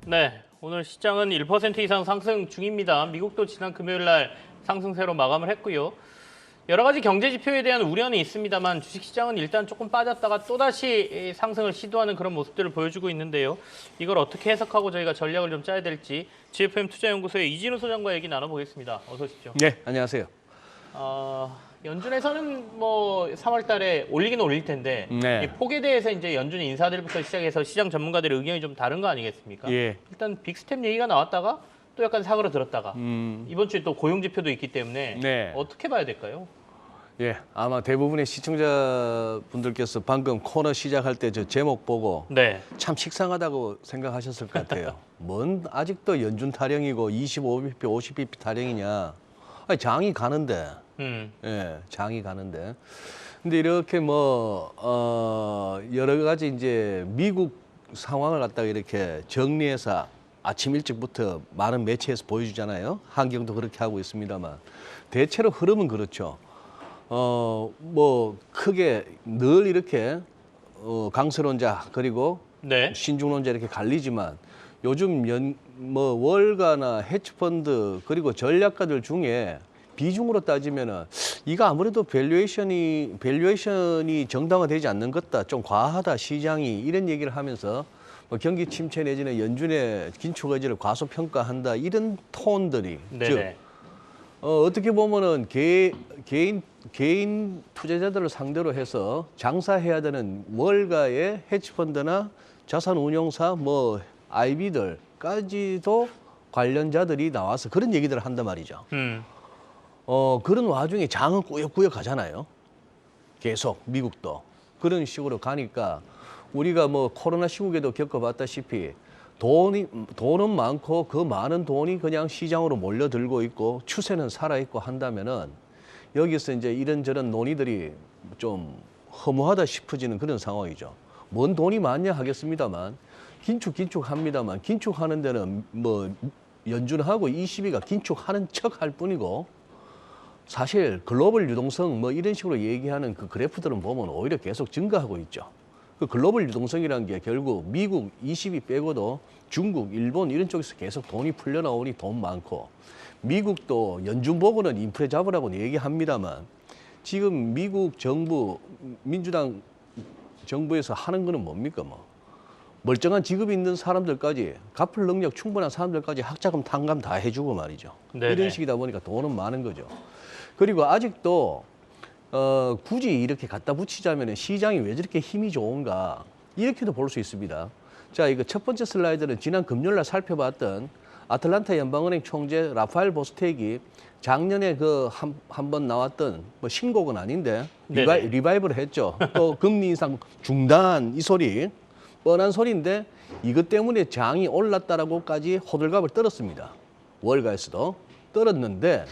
네, 오늘 시장은 1% 이상 상승 중입니다. 미국도 지난 금요일 날 상승세로 마감을 했고요. 여러 가지 경제 지표에 대한 우려는 있습니다만 주식시장은 일단 조금 빠졌다가 또다시 상승을 시도하는 그런 모습들을 보여주고 있는데요. 이걸 어떻게 해석하고 저희가 전략을 좀 짜야 될지 GFM 투자연구소의 이진우 소장과 얘기 나눠보겠습니다. 어서 오십시오. 네, 안녕하세요. 연준에서는 뭐 3월 달에 올리긴 올릴 텐데 네. 이 폭에 대해서 이제 연준 인사들부터 시작해서 시장 전문가들의 의견이 좀 다른 거 아니겠습니까? 예. 일단 빅스텝 얘기가 나왔다가 또 약간 사그러들었다가 이번 주에 또 고용 지표도 있기 때문에 네. 어떻게 봐야 될까요? 예, 아마 대부분의 시청자분들께서 방금 코너 시작할 때 저 제목 보고 네. 참 식상하다고 생각하셨을 것 같아요. 뭔 아직도 연준 타령이고 25bp, 50bp 타령이냐. 아니, 장이 가는데. 예, 장이 가는데. 근데 이렇게 여러 가지 이제 미국 상황을 갖다가 이렇게 정리해서 아침 일찍부터 많은 매체에서 보여주잖아요. 한경도 그렇게 하고 있습니다만. 대체로 흐름은 그렇죠. 크게 늘 이렇게 강세론자 그리고 네. 신중론자 이렇게 갈리지만 요즘 월가나 헤지펀드 그리고 전략가들 중에 비중으로 따지면은 이거 아무래도 밸류에이션이 정당화되지 않는 것다, 좀 과하다 시장이 이런 얘기를 하면서 경기 침체 내지는 연준의 긴축 의지를 과소평가한다 이런 톤들이 네네. 어떻게 보면은 개인 투자자들을 상대로 해서 장사해야 되는 월가의 헤지펀드나 자산운용사 IB들까지도 관련자들이 나와서 그런 얘기들을 한단 말이죠. 그런 와중에 장은 꾸역꾸역 가잖아요. 계속 미국도 그런 식으로 가니까 우리가 코로나 시국에도 겪어봤다시피 돈은 많고 그 많은 돈이 그냥 시장으로 몰려들고 있고 추세는 살아있고 한다면은 여기서 이제 이런저런 논의들이 좀 허무하다 싶어지는 그런 상황이죠. 뭔 돈이 많냐 하겠습니다만 긴축합니다만 긴축하는 데는 연준하고 ECB가 긴축하는 척 할 뿐이고 사실 글로벌 유동성 이런 식으로 얘기하는 그 그래프들은 보면 오히려 계속 증가하고 있죠. 그 글로벌 유동성이라는 게 결국 미국 20위 빼고도 중국, 일본 이런 쪽에서 계속 돈이 풀려 나오니 돈 많고 미국도 연준 보고는 인플레 잡으라고 얘기합니다만 지금 미국 정부, 민주당 정부에서 하는 거는 뭡니까 멀쩡한 직업이 있는 사람들까지 갚을 능력 충분한 사람들까지 학자금 탕감 다 해주고 말이죠. 네네. 이런 식이다 보니까 돈은 많은 거죠. 그리고 아직도 굳이 이렇게 갖다 붙이자면 시장이 왜 저렇게 힘이 좋은가 이렇게도 볼 수 있습니다. 자, 이거 첫 번째 슬라이드는 지난 금요일 날 살펴봤던 아틀란타 연방은행 총재 라파엘 보스텍이 작년에 한 번 나왔던 신곡은 아닌데 리바이벌을 했죠. 또 금리 인상 중단 이 소리 뻔한 소리인데 이것 때문에 장이 올랐다라고까지 호들갑을 떨었습니다. 월가에서도 떨었는데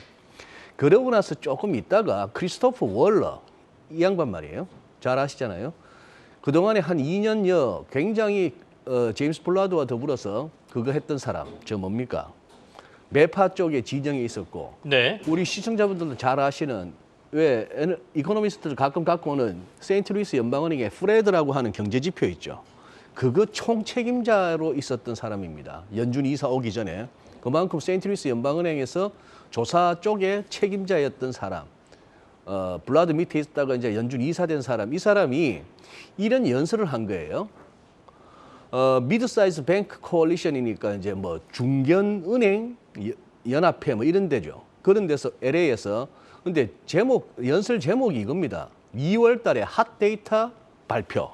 그러고 나서 조금 있다가 크리스토퍼 월러 이 양반 말이에요. 잘 아시잖아요. 그동안에 한 2년여 굉장히 제임스 블라드와 더불어서 그거 했던 사람 저 뭡니까? 매파 쪽에 진영에 있었고 네. 우리 시청자분들도 잘 아시는 왜 이코노미스트들 가끔 갖고 오는 세인트루이스 연방은행의 프레드라고 하는 경제지표 있죠. 그거 총책임자로 있었던 사람입니다. 연준 이사 오기 전에 그만큼 세인트루이스 연방은행에서 조사 쪽에 책임자였던 사람, 블라드 밑에 있다가 이제 연준 이사된 사람, 이 사람이 이런 연설을 한 거예요. 미드사이즈 뱅크 코얼리션이니까 이제 중견은행 연합회 이런 데죠. 그런 데서 LA에서 근데 연설 제목이 이겁니다. 2월 달에 핫 데이터 발표.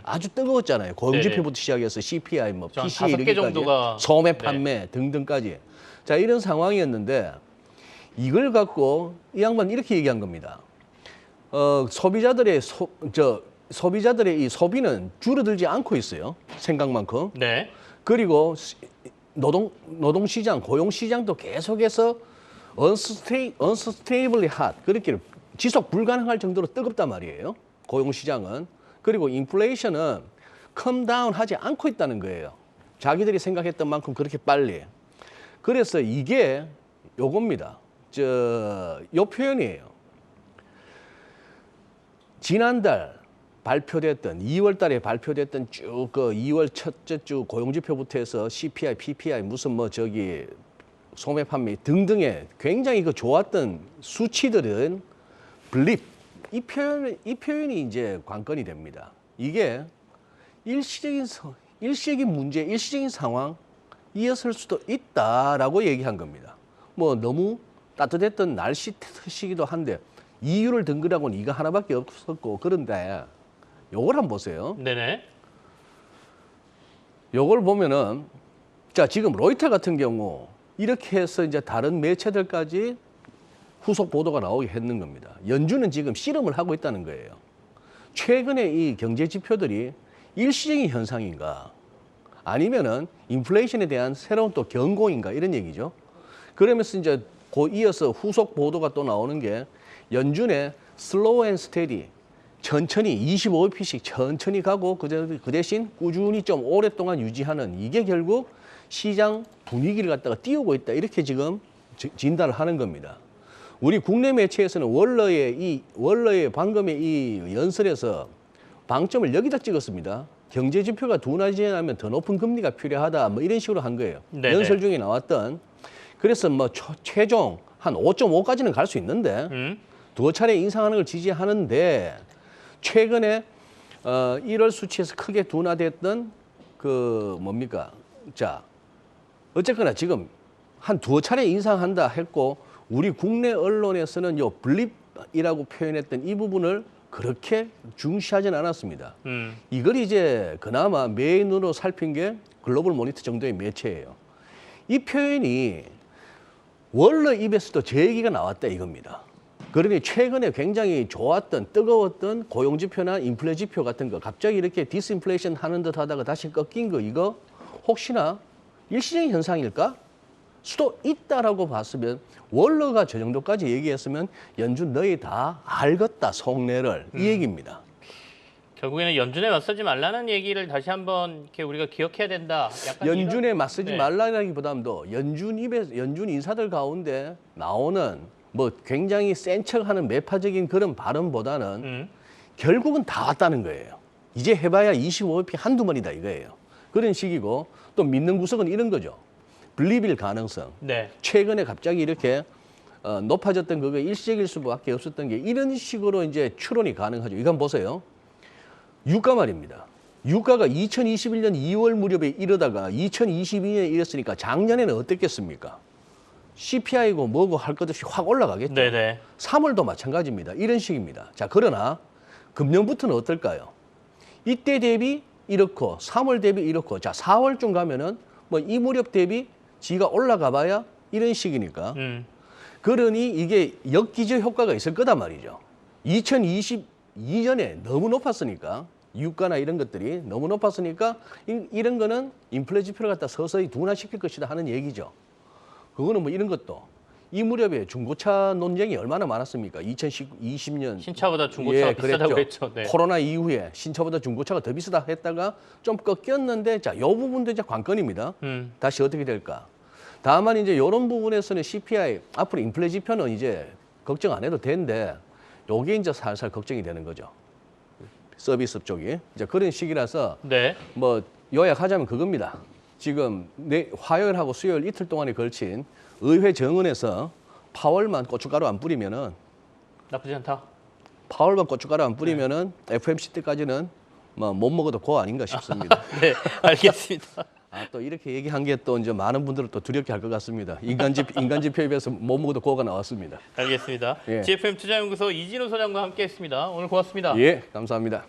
아주 뜨거웠잖아요. 고용지표부터 시작해서 CPI, PCE 이렇게까지 정도가 소매 판매 등등까지. 자, 이런 상황이었는데 이걸 갖고 이 양반 이렇게 얘기한 겁니다. 소비자들의 이 소비는 줄어들지 않고 있어요. 생각만큼. 네. 그리고 노동시장, 고용시장도 계속해서 unsustainably hot, 그렇게 지속 불가능할 정도로 뜨겁단 말이에요. 고용시장은. 그리고 인플레이션은 come down 하지 않고 있다는 거예요. 자기들이 생각했던 만큼 그렇게 빨리. 그래서 이게 요겁니다. 요 표현이에요. 지난달 발표됐던 2월 달에 발표됐던 쭉 그 2월 첫째 주 고용지표부터 해서 CPI, PPI 무슨 뭐 저기 소매 판매 등등의 굉장히 그 좋았던 수치들은 블립 이 표현이 이제 관건이 됩니다. 이게 일시적인 문제, 일시적인 상황이었을 수도 있다라고 얘기한 겁니다. 뭐 너무 따뜻했던 날씨 탓이기도 한데 이유를 든거라고는 이거 하나밖에 없었고 그런데 요걸 한번 보세요. 네네. 요걸 보면은 자 지금 로이터 같은 경우 이렇게 해서 이제 다른 매체들까지 후속 보도가 나오게 했는 겁니다. 연준은 지금 씨름을 하고 있다는 거예요. 최근에 이 경제 지표들이 일시적인 현상인가 아니면은 인플레이션에 대한 새로운 또 경고인가 이런 얘기죠. 그러면서 이제 이어서 후속 보도가 또 나오는 게 연준의 슬로우 앤 스테디 천천히 25bp씩 천천히 가고 그 대신 꾸준히 좀 오랫동안 유지하는 이게 결국 시장 분위기를 갖다가 띄우고 있다 이렇게 지금 진단을 하는 겁니다. 우리 국내 매체에서는 원러의 방금의 이 연설에서 방점을 여기다 찍었습니다. 경제 지표가 둔화되지 않으면 더 높은 금리가 필요하다 뭐 이런 식으로 한 거예요. 네네. 연설 중에 나왔던 그래서 뭐 최종 한 5.5까지는 갈 수 있는데 두 차례 인상하는 걸 지지하는데 최근에 1월 수치에서 크게 둔화됐던 그 뭡니까? 자 어쨌거나 지금 한 두 차례 인상한다 했고 우리 국내 언론에서는 요 블립이라고 표현했던 이 부분을 그렇게 중시하지는 않았습니다. 이걸 이제 그나마 메인으로 살핀 게 글로벌 모니터 정도의 매체예요. 이 표현이 원래 입에서도 제 얘기가 나왔다 이겁니다. 그러니 최근에 굉장히 좋았던 뜨거웠던 고용지표나 인플레 지표 같은 거 갑자기 이렇게 디스인플레이션 하는 듯 하다가 다시 꺾인 거 이거 혹시나 일시적인 현상일까? 수도 있다라고 봤으면 월러가 저 정도까지 얘기했으면 연준 너희 다 알겠다 속내를 이 얘기입니다. 결국에는 연준에 맞서지 말라는 얘기를 다시 한번 이렇게 우리가 기억해야 된다. 약간 연준에 이런... 맞서지 네. 말라기보다도 연준 인사들 가운데 나오는 뭐 굉장히 센 척하는 매파적인 그런 발언보다는 결국은 다 왔다는 거예요. 이제 해봐야 25bp 한두 번이다 이거예요. 그런 식이고 또 믿는 구석은 이런 거죠. 블립일 가능성. 네. 최근에 갑자기 이렇게 높아졌던 그게 일시적일 수밖에 없었던 게 이런 식으로 이제 추론이 가능하죠. 이건 보세요. 유가 말입니다. 유가가 2021년 2월 무렵에 이러다가 2022년에 이랬으니까 작년에는 어땠겠습니까? CPI고 뭐고 할 것 없이 확 올라가겠죠. 네네. 3월도 마찬가지입니다. 이런 식입니다. 자, 그러나 금년부터는 어떨까요? 이때 대비 이렇고 3월 대비 이렇고 자 4월쯤 가면은 뭐 이 무렵 대비 지가 올라가 봐야 이런 식이니까 그러니 이게 역기저 효과가 있을 거단 말이죠. 2022년에 너무 높았으니까 유가나 이런 것들이 너무 높았으니까 이런 거는 인플레 지표를 갖다 서서히 둔화시킬 것이다 하는 얘기죠. 그거는 뭐 이런 것도 이 무렵에 중고차 논쟁이 얼마나 많았습니까? 2020년 신차보다 중고차가 비싸다고 했죠. 네. 코로나 이후에 신차보다 중고차가 더 비싸다 했다가 좀 꺾였는데 자, 이 부분도 이제 관건입니다. 다시 어떻게 될까? 다만 이제 이런 부분에서는 CPI 앞으로 인플레 지표는 이제 걱정 안 해도 되는데 요게 이제 살살 걱정이 되는 거죠. 서비스 쪽이 이제 그런 시기라서 네. 뭐 요약하자면 그겁니다. 지금 화요일하고 수요일 이틀 동안에 걸친 의회 정원에서 파월만 고춧가루 안 뿌리면은 나쁘지 않다. 파월만 고춧가루 안 뿌리면은 FMC 때까지는 뭐 못 먹어도 고 아닌가 싶습니다. 네, 알겠습니다. 아, 또 이렇게 얘기한 게 또 이제 많은 분들을 또 두렵게 할 것 같습니다. 인간지표에 비해서 못 먹어도 고가 나왔습니다. 알겠습니다. 예. GFM 투자연구소 이진우 소장과 함께했습니다. 오늘 고맙습니다. 예, 감사합니다.